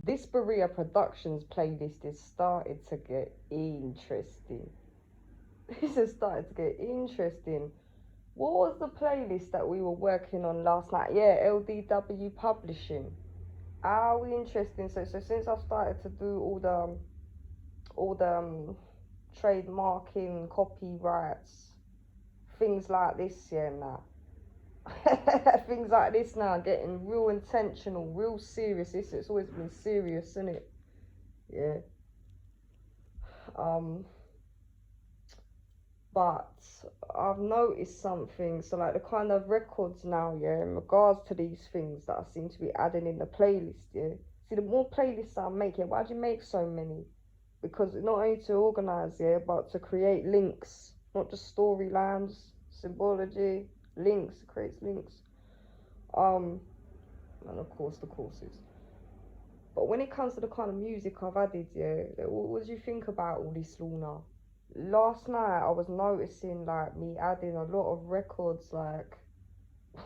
this Berea Productions playlist is started to get interesting. This has started to get interesting. What was the playlist that we were working on last night? Yeah, LDW Publishing. How interesting. So since I've started to do all the trademarking, copyrights, things like this, yeah, now. Things like this now getting real intentional, real serious. It's always been serious, isn't it? Yeah. But I've noticed something. So like the kind of records now, yeah, in regards to these things that I seem to be adding in the playlist, yeah. See, the more playlists I make, yeah, why do you make so many? Because not only to organize, yeah, but to create links, not just storylines, symbology, links, creates links. And of course the courses. But when it comes to the kind of music I've added, yeah, what do you think about all this, Lorna? Last night I was noticing like me adding a lot of records, like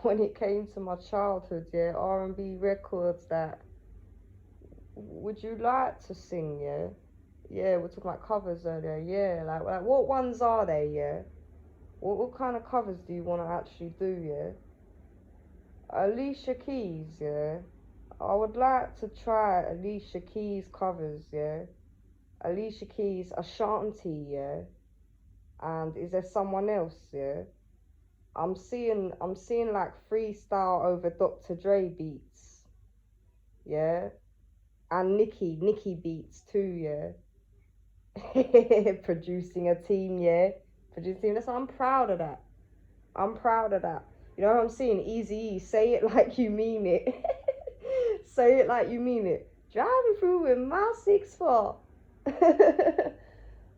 when it came to my childhood, yeah, R&B records that would you like to sing, yeah? Yeah, we're talking about covers earlier, yeah, like what ones are they, yeah? What kind of covers do you want to actually do, yeah? Alicia Keys, yeah? I would like to try Alicia Keys covers, yeah? Alicia Keys, Ashanti, yeah? And is there someone else, yeah? I'm seeing like freestyle over Dr. Dre beats, yeah? And Nicki beats too, yeah? Producing a team, yeah? Producing, that's, I'm proud of that. I'm proud of that. You know what I'm saying? Easy, say it like you mean it. Say it like you mean it. Driving through with my 6'4".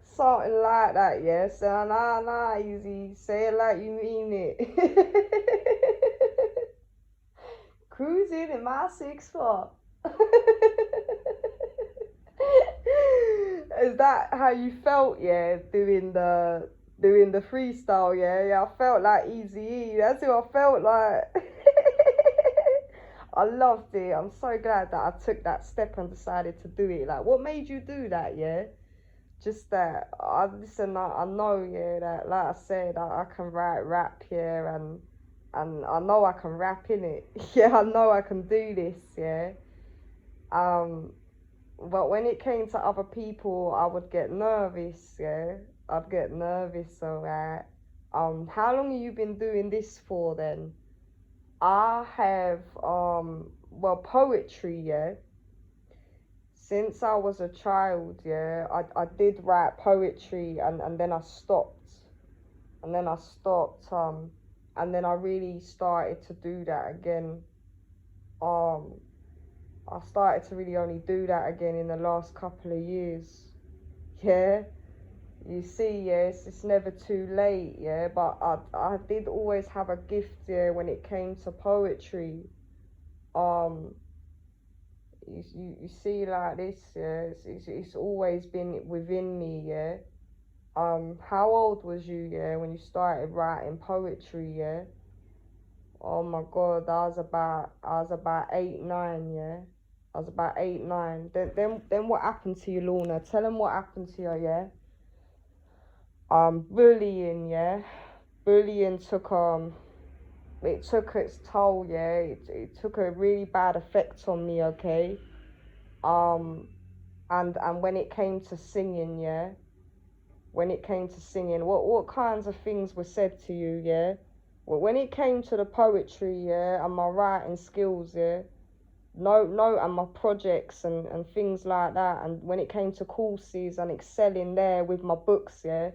Something like that, yeah. So nah, easy. Say it like you mean it. Cruising in my 6'4". Is that how you felt, yeah, doing the freestyle, yeah? Yeah, I felt like Easy. That's who I felt like. I loved it. I'm so glad that I took that step and decided to do it. Like, what made you do that, yeah? Just that, I know, yeah, that, like I said, I can write rap, yeah, and I know I can rap in it. Yeah, I know I can do this, yeah. But when it came to other people, I would get nervous, yeah. I'd get nervous, alright. How long have you been doing this for then? I have, well, poetry, yeah. Since I was a child, yeah, I did write poetry and then I stopped. And then I stopped, and then I really started to do that again. I started to really only do that again in the last couple of years. Yeah, you see, yes, it's never too late, yeah, but I did always have a gift, yeah, when it came to poetry. Um, you see, like this, yeah, it's always been within me, yeah. How old was you, yeah, when you started writing poetry, yeah? Oh my God, I was about 8, 9, yeah. I was about 8, 9. Then what happened to you, Lorna? Tell them what happened to you, yeah. Bullying, yeah. Bullying took it took its toll, yeah. It took a really bad effect on me, okay. And when it came to singing, yeah. When it came to singing, what kinds of things were said to you, yeah? Well, when it came to the poetry, yeah, and my writing skills, yeah, no, and my projects and things like that, and when it came to courses and excelling there with my books, yeah,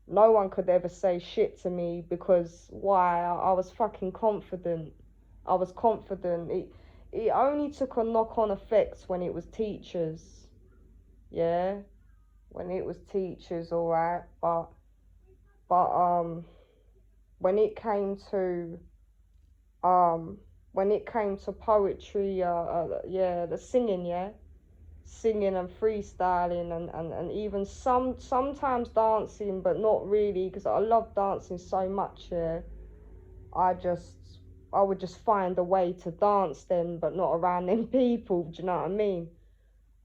no one could ever say shit to me because why? I was fucking confident. I was confident. It only took a knock-on effect when it was teachers, yeah, when it was teachers, all right, but when it came to when it came to poetry, yeah, the singing, yeah, singing and freestyling and even sometimes dancing, but not really because I love dancing so much, yeah. I just I would just find a way to dance then, but not around them people. Do you know what I mean?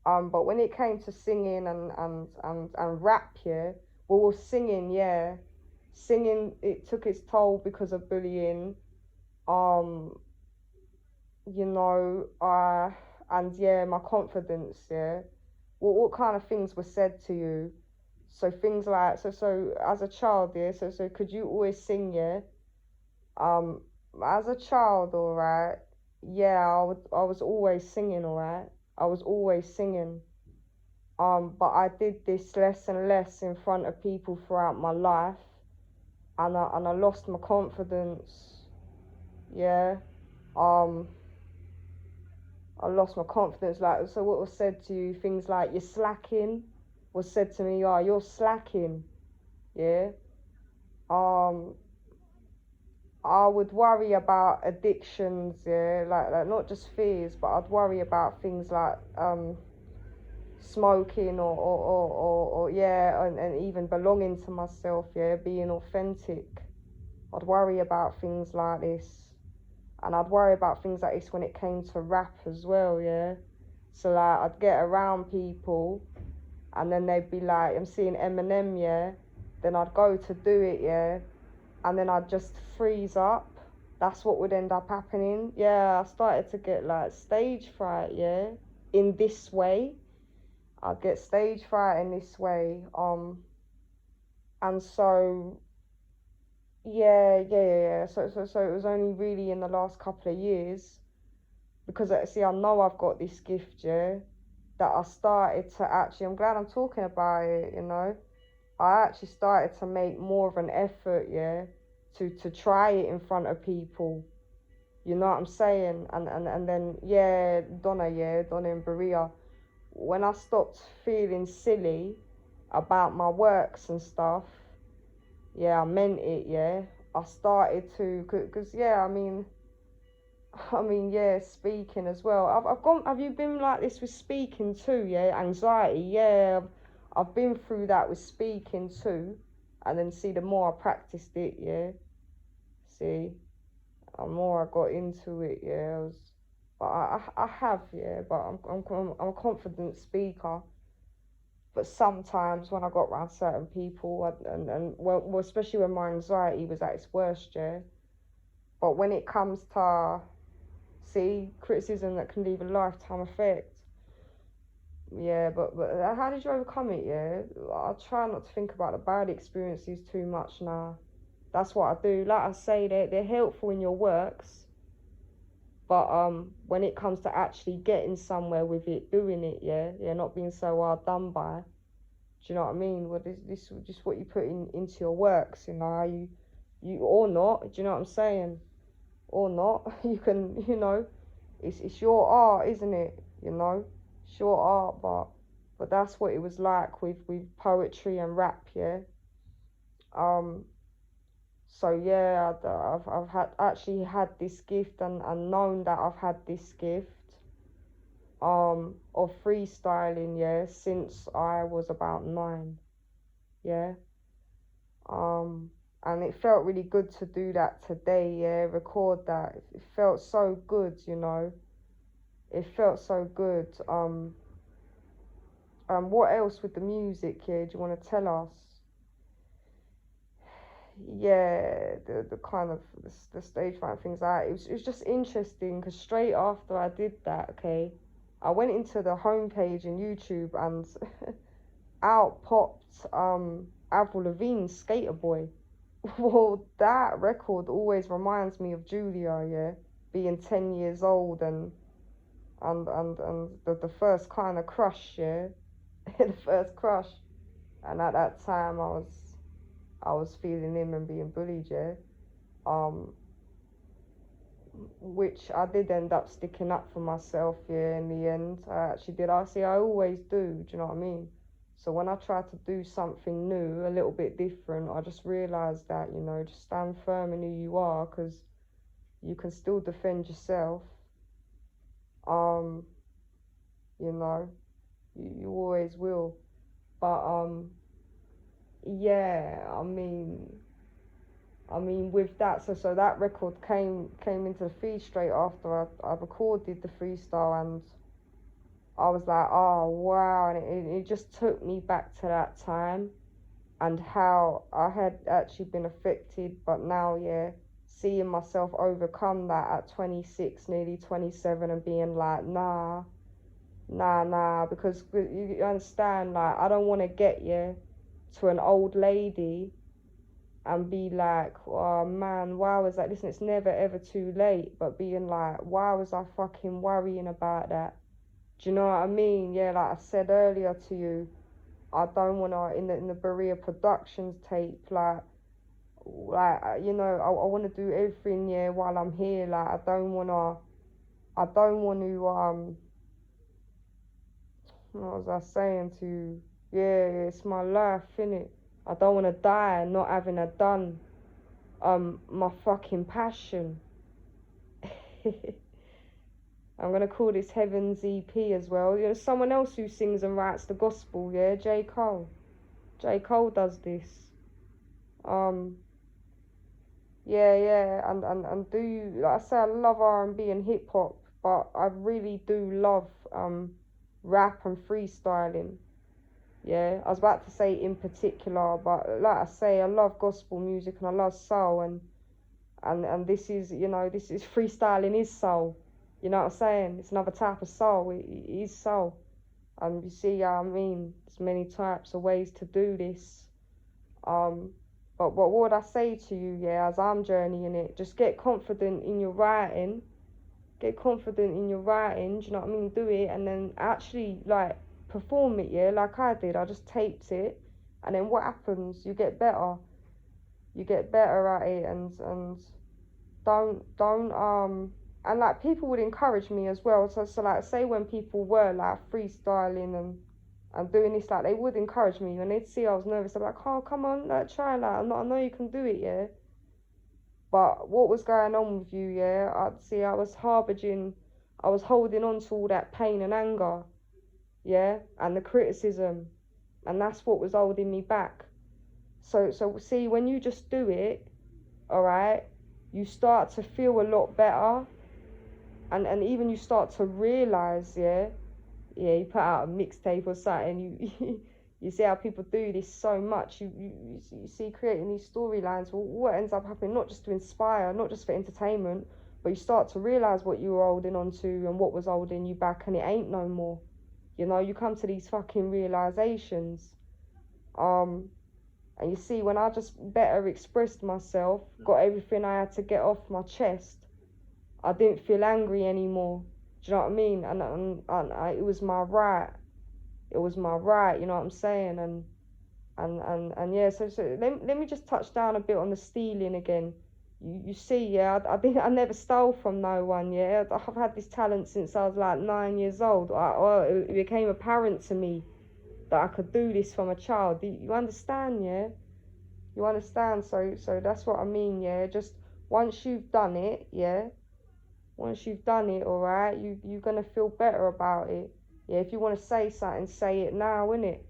But when it came to singing and rap, yeah, well, singing, yeah, singing, it took its toll because of bullying. Um, you know, and yeah, my confidence, yeah. What kind of things were said to you? So things like, so as a child, yeah, so could you always sing, yeah? Um, as a child, all right, yeah, I was always singing, all right. I was always singing. But I did this less and less in front of people throughout my life, and I lost my confidence. Yeah. Um, I lost my confidence. Like, so what was said to you? Things like you're slacking was said to me. Oh, you're slacking. Yeah. Um, I would worry about addictions. Yeah, like not just fears, but I'd worry about things like smoking or yeah, and even belonging to myself, yeah, being authentic. I'd worry about things like this. And I'd worry about things like this when it came to rap as well, yeah. So like I'd get around people and then they'd be like, I'm seeing Eminem, yeah. Then I'd go to do it, yeah. And then I'd just freeze up. That's what would end up happening. Yeah, I started to get like stage fright, yeah. In this way. I'd get stage fright in this way. And so yeah. So it was only really in the last couple of years, because see, I know I've got this gift, yeah, that I started to actually. I'm glad I'm talking about it. You know, I actually started to make more of an effort, yeah, to try it in front of people. You know what I'm saying? And then Donna and Berea. When I stopped feeling silly about my works and stuff, yeah, I meant it, yeah. I started to, cause yeah, yeah, speaking as well. I've gone. Have you been like this with speaking too? Yeah, anxiety. Yeah, I've been through that with speaking too, and then see the more I practiced it, yeah. See, the more I got into it, yeah. But I have, yeah. But I'm a confident speaker. But sometimes when I got around certain people, and well, especially when my anxiety was at its worst, yeah. But when it comes to, see, criticism that can leave a lifetime effect, yeah. But how did you overcome it? Yeah, I try not to think about the bad experiences too much now. That's what I do. Like I say, they're helpful in your works, but when it comes to actually getting somewhere with it, doing it, yeah, not being so hard done by. Do you know what I mean? Well, this just what you put into your works, you know, how you or not. Do you know what I'm saying? Or not, you can, you know, it's your art, isn't it? You know, it's your art, but that's what it was like with poetry and rap, yeah. Um, so yeah, I've had actually had this gift, and known that I've had this gift of freestyling, yeah, since I was about 9, yeah. Um, and it felt really good to do that today, yeah, record that. It felt so good, you know. It felt so good. What else with the music, yeah? Do you want to tell us? Yeah, the kind of the stage fright things like that. It was just interesting because straight after I did that, okay, I went into the homepage in YouTube and out popped Avril Lavigne's Skater Boy. Well, that record always reminds me of Julia, yeah, being 10 years old and the first kind of crush, yeah, the first crush. And at that time, I was feeling him and being bullied, yeah. Um, which I did end up sticking up for myself, yeah. In the end, I actually did. I always do. Do you know what I mean? So when I try to do something new, a little bit different, I just realised that, you know, just stand firm in who you are, because you can still defend yourself. Um, you know, you always will. But yeah, I mean, with that, so that record came into the feed straight after I recorded the freestyle, and I was like, oh wow, and it just took me back to that time and how I had actually been affected, but now, yeah, seeing myself overcome that at 26, nearly 27, and being like, nah, because you understand, like, I don't want to get you to an old lady and be like, oh man, why was that? Listen, it's never ever too late, but being like, why was I fucking worrying about that? Do you know what I mean? Yeah, like I said earlier to you, I don't want to, in the Berea Productions tape, you know, I want to do everything, yeah, while I'm here. Like, I don't want to, what was I saying to you? Yeah, it's my life, innit? I don't want to die not having done, my fucking passion. I'm gonna call this Heaven's EP as well. You know, someone else who sings and writes the gospel, yeah, J. Cole. J. Cole does this. Yeah, and do you, like I say, I love R&B and hip hop, but I really do love rap and freestyling. Yeah, I was about to say in particular, but like I say, I love gospel music and I love soul, and this is, you know, this is freestyling is soul. You know what I'm saying? It's another type of soul. It is soul. You see, I mean, there's many types of ways to do this. Um, but what would I say to you, yeah, as I'm journeying it? Just get confident in your writing. Get confident in your writing, do you know what I mean? Do it, and then actually, like, perform it, yeah, like I did. I just taped it, and then what happens? You get better. You get better at it, and don't and like people would encourage me as well. So like, say when people were like freestyling and doing this, like, they would encourage me when they'd see I was nervous. They're like, oh, come on, like, try, like, I know you can do it, yeah. But what was going on with you, yeah? I'd see I was I was holding on to all that pain and anger, yeah, and the criticism, and that's what was holding me back. So see, when you just do it, all right, you start to feel a lot better, and even you start to realize, yeah, you put out a mixtape or something, you you see how people do this so much. You see creating these storylines. Well, what ends up happening, not just to inspire, not just for entertainment, but you start to realize what you were holding on to and what was holding you back, and it ain't no more. You know, you come to these fucking realizations. And you see, when I just better expressed myself, got everything I had to get off my chest, I didn't feel angry anymore. Do you know what I mean? And it was my right. It was my right, you know what I'm saying? And yeah, so let me just touch down a bit on the stealing again. You see, yeah, I never stole from no one, yeah. I've had this talent since I was like 9 years old. It became apparent to me that I could do this from a child. You understand, yeah? You understand? So that's what I mean, yeah. Just once you've done it, yeah. Once you've done it, all right, you're gonna feel better about it. Yeah, if you want to say something, say it now, innit?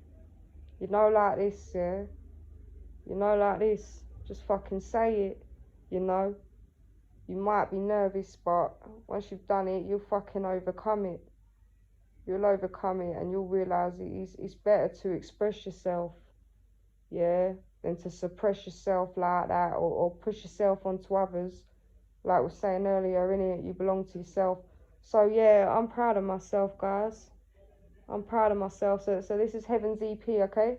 You know, like this, yeah. You know, like this. Just fucking say it. You know. You might be nervous, but once you've done it, you'll fucking overcome it. You'll overcome it, and you'll realise it's better to express yourself, yeah, than to suppress yourself like that, or push yourself onto others. Like we were saying earlier, innit? You belong to yourself. So yeah, I'm proud of myself, guys. I'm proud of myself. So this is Heaven's EP, okay?